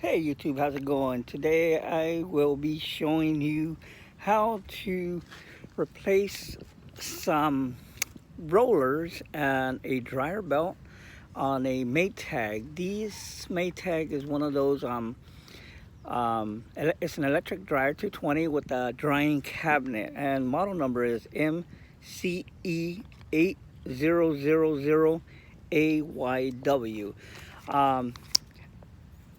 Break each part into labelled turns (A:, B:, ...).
A: Hey YouTube, how's it going? Today I will be showing you how to replace some rollers and a dryer belt on a Maytag. This Maytag is one of those it's an electric dryer 220 with a drying cabinet, and model number is MCE8000AYW.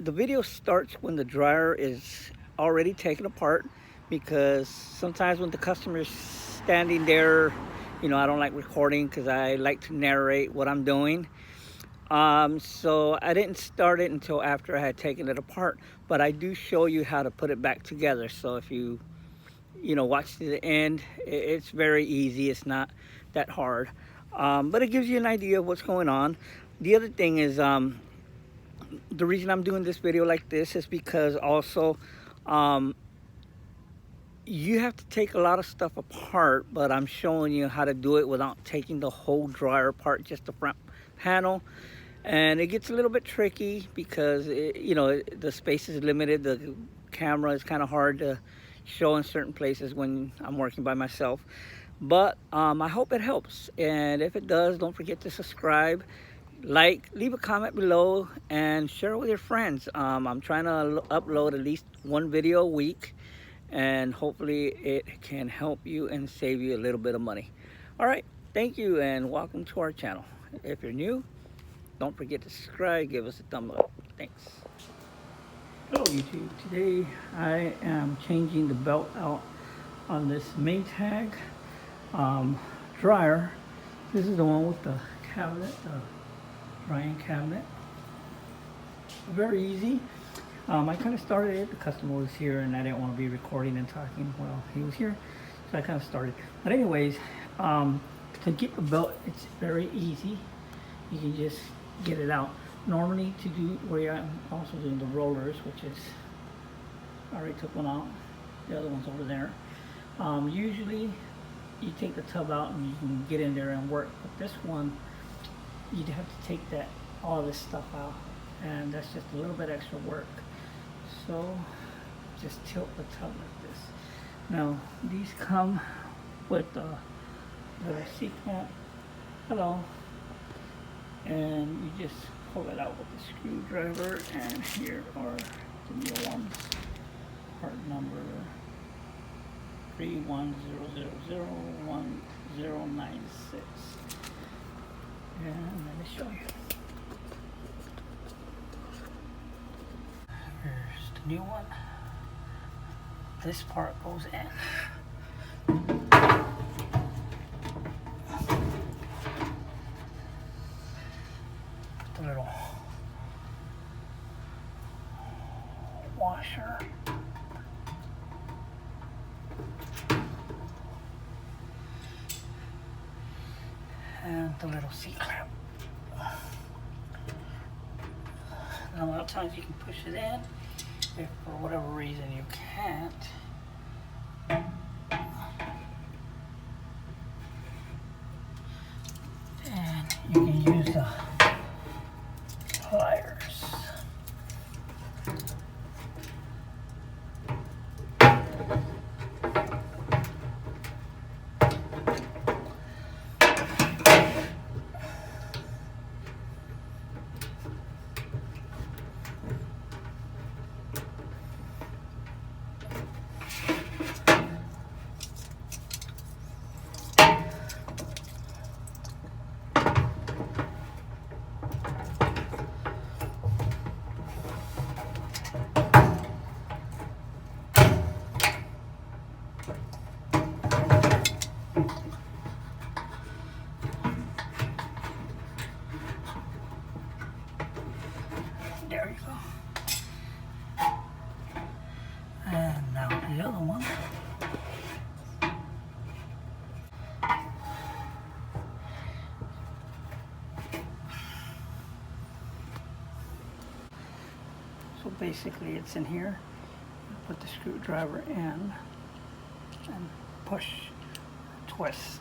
A: The video starts when the dryer is already taken apart, because sometimes when the customer is standing there, I don't like recording because I like to narrate what I'm doing. So I didn't start it until after I had taken it apart, but I do show you how to put it back together. So if you watch to the end, it's very easy. It's not that hard, but it gives you an idea of what's going on. The other thing is, the reason I'm doing this video like this is because also you have to take a lot of stuff apart, but I'm showing you how to do it without taking the whole dryer apart, just the front panel. And it gets a little bit tricky because the space is limited. The camera is kind of hard to show in certain places when I'm working by myself, but I hope it helps, and if it does, don't forget to subscribe, leave a comment below, and share it with your friends. I'm trying to upload at least one video a week, and hopefully it can help you and save you a little bit of money. All right, thank you and welcome to our channel. If you're new, don't forget to subscribe, give us a thumbs up. Thanks. Hello YouTube. Today I am changing the belt out on this Maytag dryer. This is the one with the cabinet, the drying cabinet. Very easy. I kind of started it. The customer was here and I didn't want to be recording and talking while he was here, so I kind of started. But anyways, to get the belt, it's very easy. You can just get it out. Normally, to do where I'm also doing the rollers, which is, I already took one out. The other one's over there. Usually, you take the tub out and you can get in there and work. But this one, you'd have to take all this stuff out, and that's just a little bit extra work. So just tilt the tub like this. Now these come with the little C-clamp. Hello. And you just pull it out with the screwdriver, and here are the new ones. Part number 310001096. And let me show you. Here's the new one. This part goes in. The little washer. And the little C-clamp. Now, a lot of times you can push it in. If for whatever reason you can't, and you can use the pliers. There you go. And now the other one. So basically it's in here. You put the screwdriver in and push, twist.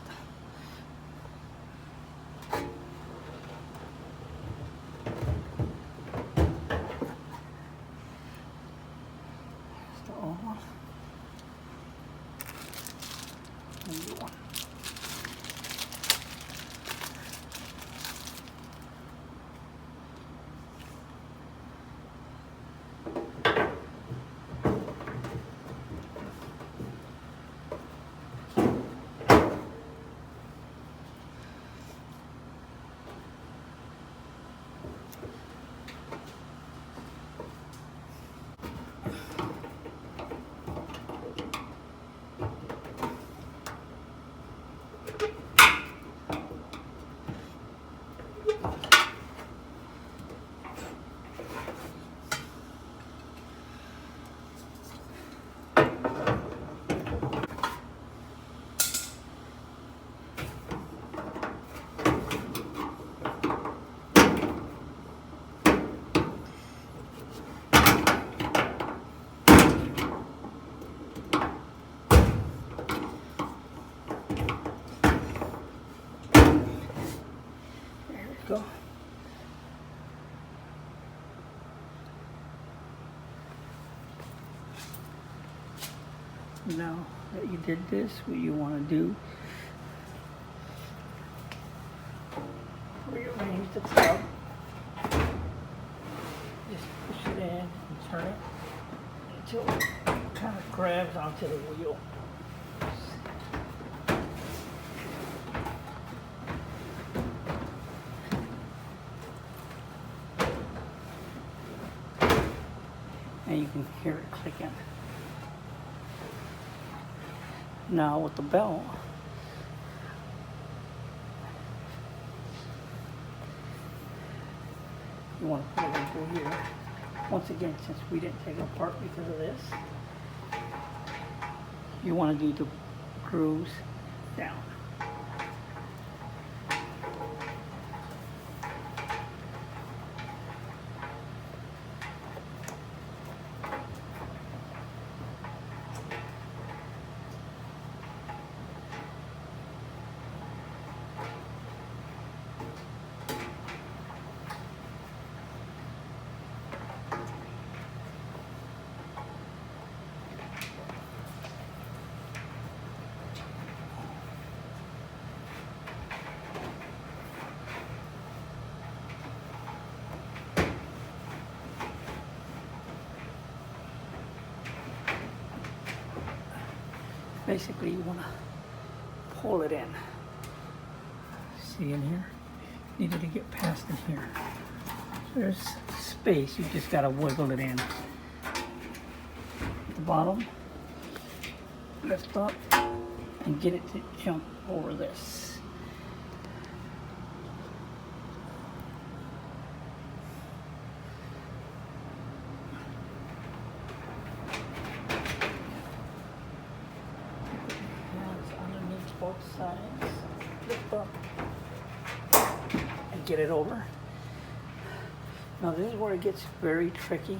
A: Now that you did this, what you want to do, rearrange the tub. Just push it in and turn it until it kind of grabs onto the wheel. And you can hear it clicking. Now with the belt, you want to put it in here. Once again, since we didn't take it apart because of this, you want to do the grooves down. Basically, you want to pull it in. See in here? Needed to get past in here. There's space, you just got to wiggle it in. At the bottom, lift up and get it to jump over this. Both sides, lift up and get it over. Now this is where it gets very tricky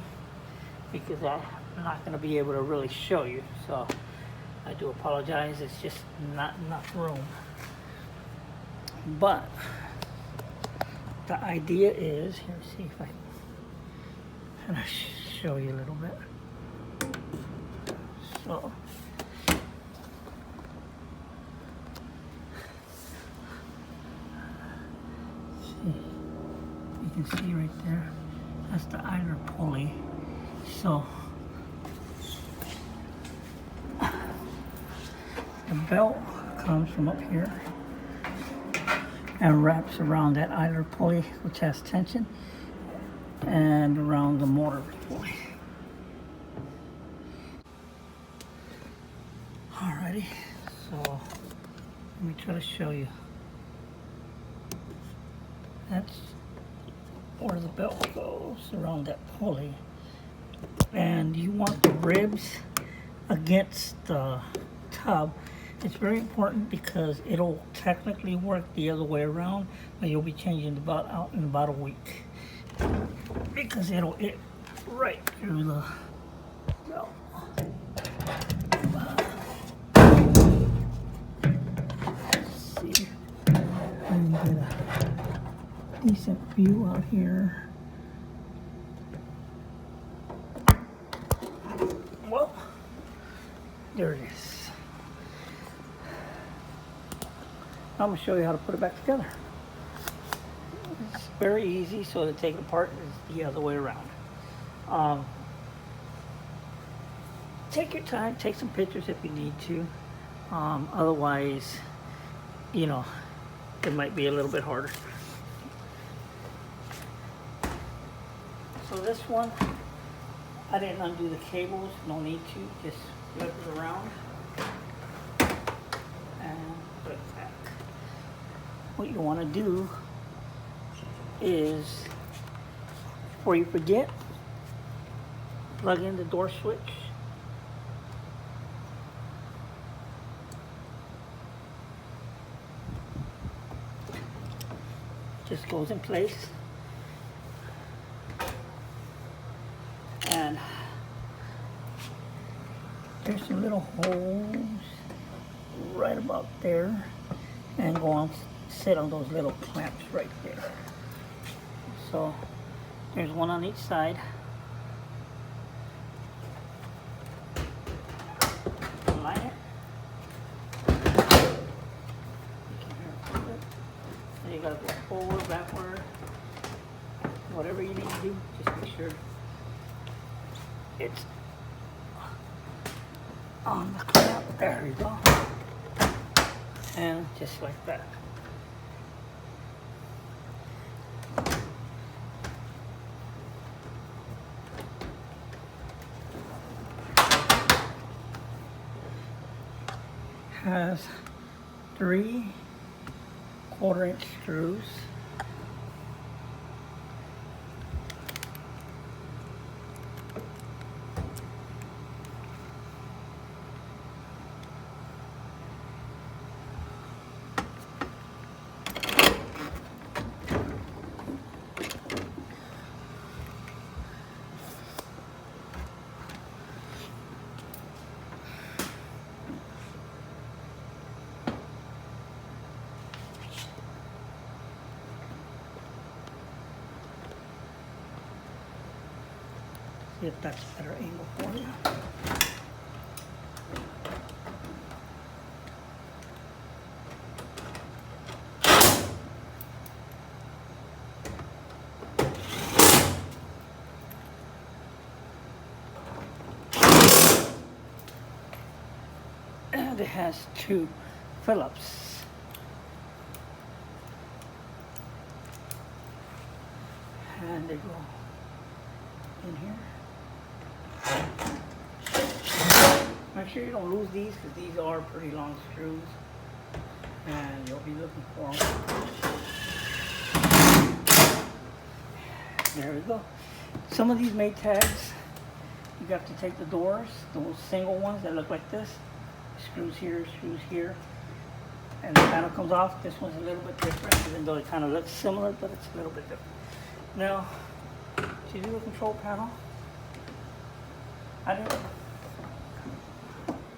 A: because I'm not going to be able to really show you, so I do apologize. It's just not enough room. But the idea is, here, see if I can show you a little bit. So you can see right there, that's the idler pulley. So the belt comes from up here and wraps around that idler pulley, which has tension, and around the motor pulley. Alrighty, so let me try to show you. That's where the belt goes, around that pulley. And you want the ribs against the tub. It's very important because it'll technically work the other way around, but you'll be changing the belt out in about a week. Because it'll hit right through the belt. Let's see. I'm gonna decent view out here. Well, there it is. I'm going to show you how to put it back together. It's very easy, so to take it apart is the other way around. Take your time, take some pictures if you need to. Otherwise, you know, it might be a little bit harder. So this one, I didn't undo the cables, no need to, just flip it around and put it back. What you want to do is, before you forget, plug in the door switch. Just goes in place. And there's some little holes right about there, and go on, sit on those little clamps right there. So there's one on each side. backward. Whatever you need to do, just make sure it's on the clamp. There you go. And just like that. Has 3 1/4-inch screws. See if that's a better angle for you. And it has 2 Phillips. And they go in here. Make sure you don't lose these because these are pretty long screws and you'll be looking for them. There we go. Some of these Maytags, you got to take the doors, those single ones that look like this, screws here, and the panel comes off. This one's a little bit different, even though it kind of looks similar, but it's a little bit different. Now, to do the control panel,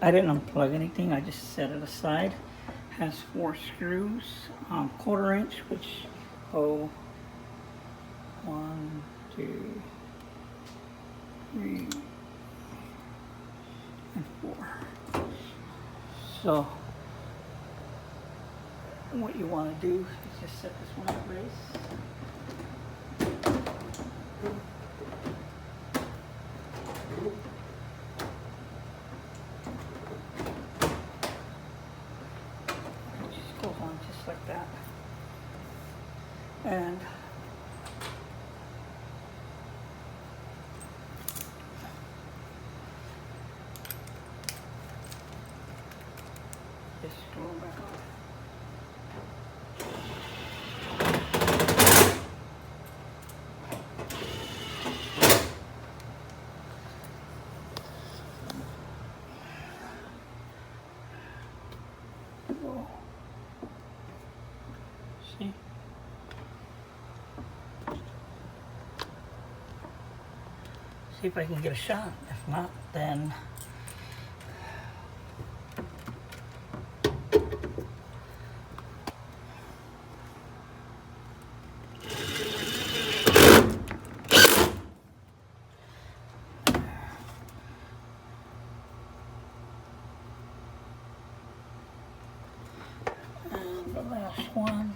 A: I didn't unplug anything, I just set it aside. Has 4 screws, 1/4-inch, which go 1, 2, 3, and 4. So what you want to do is just set this one in place. Goes on just like that, and just screw them back on. See? See if I can get a shot. If not, then and the last one.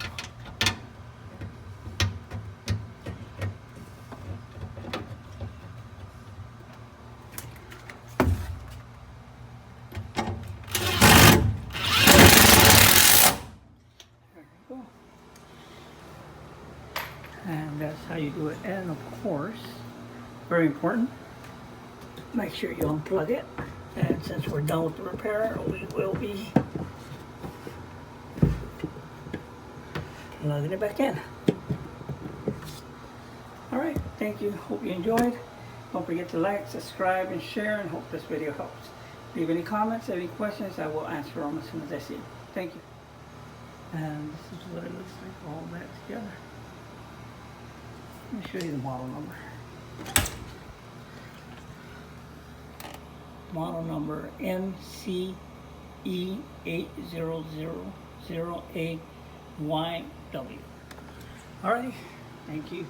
A: And that's how you do it. And of course, very important, make sure you unplug it. And since we're done with the repair, we will be plugging it back in. Alright, thank you. Hope you enjoyed. Don't forget to like, subscribe, and share, and hope this video helps. Leave any comments, any questions, I will answer them as soon as I see them. Thank you. And this is what it looks like all that together. Let me show you the model number. Model number MCE8000AYW. Alrighty, thank you.